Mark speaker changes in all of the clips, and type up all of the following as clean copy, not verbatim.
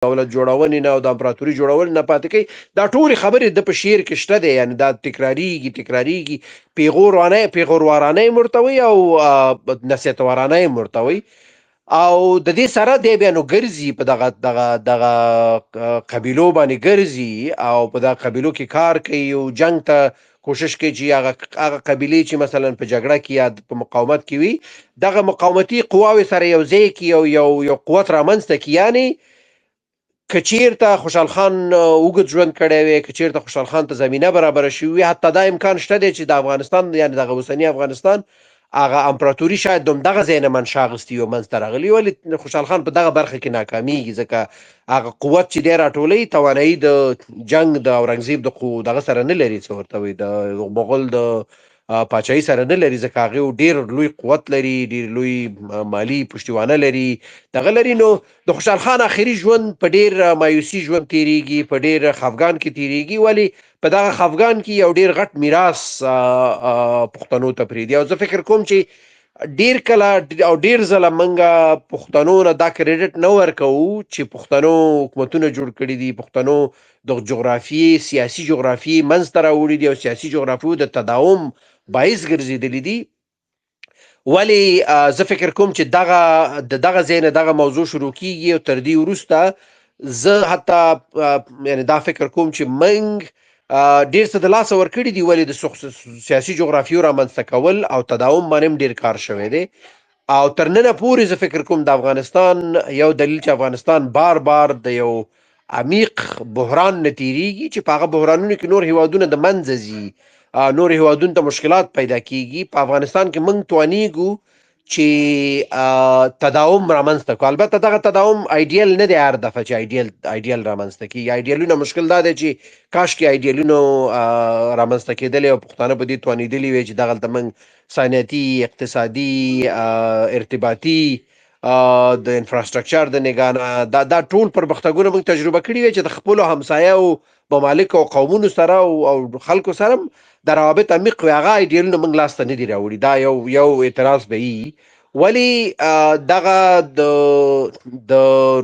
Speaker 1: دولت جوړونې نه او د امپراتوري جوړول نه پاتې کوي. دا ټول خبرې د په شعر کې شته دی، یعنی دا تکراریږي پیغور وارانه مرتوي او نصیحت وارانه مرتوي. او د دې سره دی بیا نو ګرځي په دغه قبیلو باندې ګرځي او په دغه قبیلو کې کار کوي او جنگ ته کوشش کوي چې هغه قبیلې چې مثلا په جګړه کې یا په مقاومت کې وي دغه مقاومتي قواوې سره یو ځای کې یو قوت رامنځته کړي. یعنی که چیرته خوشحال خان اوږد ژوند کړی وی، که چیرته خوشحال خان ته زمینه برابره شوې وي، حتی دا امکان شته دی چې د افغانستان یعنی دغه اوسني افغانستان هغه امپراتوري شاید دغه ځای نه منشا اخیستې وي او منځته راغلي، ولې خوشحال خان په دغه برخه کې ناکامیږي ځکه هغه قوت چې دی راټولوي توانایي د جنگ د اورنګزیب دغه سره نه لري، څه ورته وایي د مغول د پاچاهي سره نه لري، ځکه هغه ډیر لوی قوت لري، ډیر لوی مالی پشتیوانه لري دغه لري. نو د خوشحال خان اخري ژوند په ډیر مایوسي ژوند تیریږي، په ډیر خفګان کې تیریږي، ولی په دغه خفګان کې یو ډیر غټ میراث پښتنو ته پریږدي. او زه فکر کوم چې ډیر کله او ډیر ځله منګه پښتنو نه دا کریډټ نه ورکوو چې پښتنو حکومتونه جوړ کړي دي، پښتنو د جغرافي سیاسي جغرافي منځته راوړي دي او سیاسي جغرافیو د تداوم باعث ګرځېدلي دي. ولی زه فکر کوم چې دغه ځای نه دغه موضوع شروع کیږي او تر دې وروسته زه حتی یعنی دا فکر کوم چې منګ ډیر څه د لاسه ورکړي دي، ولې د سیاسي جغرافیو رامنځته کول او تداوم باندې ډیر کار شوی دی. او تر ننه پورې زه فکر کوم د افغانستان یو دلیل چې افغانستان بار بار د یو عمیق بحران نه تیریږي چې په هغه بحرانونو کې نور هیوادونه د منځه ځي، نور هیوادونو ته مشکلات پیدا کیږي. په افغانستان کې موږ توانیږو چې تداوم رامنځته کړو. البته دغه تداوم ایډیل نه دی هر دفعه چې ایډیل رامنځته کیږي. ایډیلونه مشکل دا دی چې کاش کې ایډیلونو رامنځته کېدلې او پښتانه په دې توانېدلي وي چې دغلته موږ صنعتي، اقتصادي، ارتباطي، د انفراستراکچر د نگانه دا ټول پرمختګونه موږ تجربه کړي وي چې د خپلو همسایه او ممالک او قومونو سره او خلکو سره د روابط عمیق وي، هغه ایډیلونه موږ لاسته نه دي راوړي. دا یو اعتراض به وي. ولی دغه د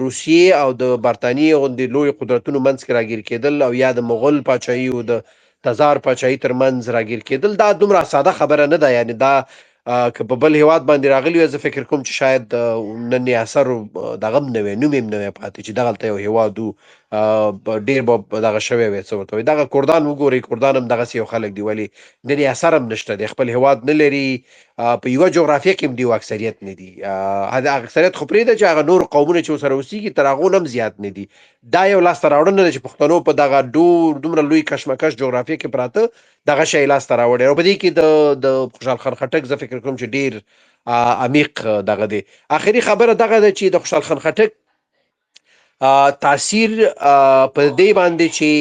Speaker 1: روسیې او د برطانیې غوندې لوی قدرتونو منځ کې راګیر کېدل او یا د مغول پاچاهي او د تزار پاچاهي ترمنځ راګیر کېدل دا دومره ساده خبره نه ده. یعنی دا که په بل هیواد باندې راغلی وي، زه فکر کوم چې شاید نن یې اثر دغه هم نه وی، نوم یې هم نه وی پاتې چې دغلته یو هیواد ډیر به دغه شوی وي. څه ورته وایي دغه کردان وګورئ، کردان هم دغسې یو خلک دي، ولې نن یې اثر هم نشته دی، خپل هیواد نه لري، په یوه جغرافیه کې هم دی اکثریت نه دي. اکثریت خو پرېږده چې هغه نور قومونه چې ورسره اوسېږي تر هغو نه هم زیات نه دي. دا یو لاسته راوړنه ده چې پښتنو په دغه دومره لوی کشمکش جغرافیه کې پراته دغه شی لاسته راوړی. او په دې کې د خوشحال خان خټک زه فکر کوم چې ډیر عمیق دغه دی. اخري خبره دغه ده چې د خوشحال خان خټک تاثیر په دې باندې چې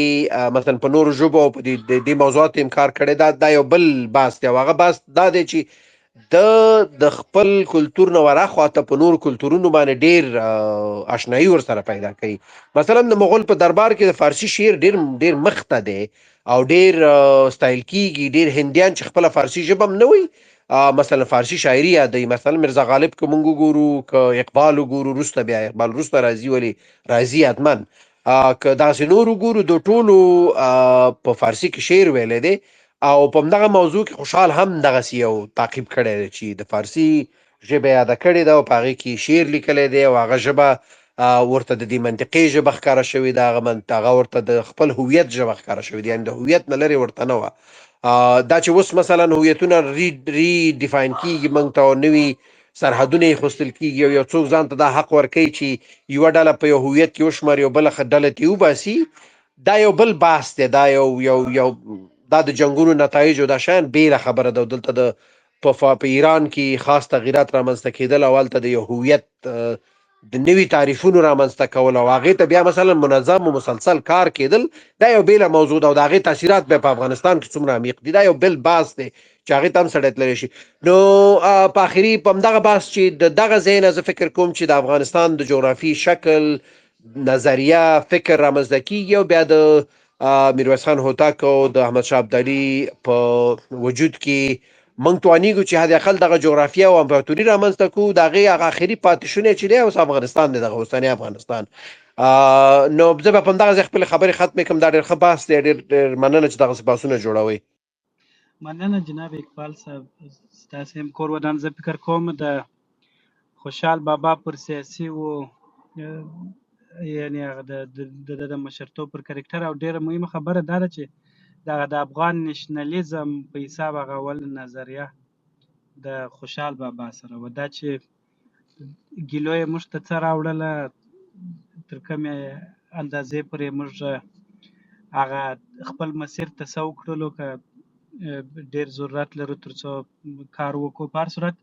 Speaker 1: مثلا په نورو ژبو او په دې موضوعاتو هم کار کړی، دا یو بل بحث دی. او هغه بحث دا دی چې د خپل کلتور نه ورهاخواته په نورو کلتورونو باندې ډیر اشنایي ورسره پیدا کوي. مثلا د مغول په دربار کې د فارسي شعر ډیر مخته دی او ډیر ستایل کیږي. ډیر هندیان چې خپله فارسي ژبه هم نه وي مثلا فارسي شاعري یادوي. مثلا مرزا غالب که موږ وګورو، که اقبال وګورو، وروسته بیا اقبال وروسته راځي، ولې راځي حتما، که داسې نور وګورو د ټولو په فارسي کې شعر ویلی دی. او په همدغه موضوع کې خوشحال هم دغسې یو تعقیب کړی دی چې د فارسي ژبه یاده کړې ده او په هغې کې شعر لیکلی دی او هغه ژبه ورته د دې منطقې ژبه ښکاره شوې ده، هغه ورته د خپل هویت ژبه ښکاره شوې ده، یعنې د هویت نه لرې ورته نه وه. دا چې اوس مثلا هویتونه ری ډیفاین کیږي، موږ ته نوي سرحدونه یې خوستل کیږي او یو څوک ځان ته دا حق ورکوي چې یوه ډله په یو هویت کې وشماري او بله ډله ترې وباسي، دا یو بل بحث دی. دا یو دا د جنګونو نتایج او دا شیان بیله خبره ده. دلته په ایران کې خاص تغییرات رامنځته کېدل او هلته د یو هویت د نوي تعریفونو رامنځته کول او هغې ته بیا مثلا منظم و مسلسل کار کېدل، دا یو بیله موضوع ده او د هغې تاثیرات بیا په افغانستان کې څومره عمیق دي، دا یو بل بحث دی چې هغې ته هم سړی تللی شي. نو په آخري په همدغه بحث چې د دغه ځای نه زه فکر کوم چې د افغانستان د جغرافي شکل، نظریه، فکر رامنځته کېږي او بیا د میرویس خان هوتک او د احمدشاه ابدالي په وجود کې موږ توانیږو چې حد اقل دغه جغرافیه او امپراتوري رامنځته کړو. د هغې هغه اخري پاتې شونی چې دی اوس افغانستان دی، دغه اوسنی افغانستان. نو زه به په همدغه ځای خپلې خبرې ختمې کړم. دا ډېر ښه بحث دی، ډېر مننه چې دغسې بحثونه جوړوئ.
Speaker 2: مننه جناب اقبال صاحب، ستاسې هم کور ودان. زه فکر کوم د خوشحال بابا پر سیاسي و یعنې هغه د مشرتوب پر کرکټر، او ډېره مهمه خبره دا ده چې دغه د افغان نېشنلېزم په حساب هغه اول نظریه د خوشحال بابا سره و، دا چې ګیلو یې موږ ته څه راوړله، تر کومې اندازې پورې موږ هغه خپل مسیر ته څه وکړلو، که ډېر ضرورت لرو تر څو کار وکړو. په هر صورت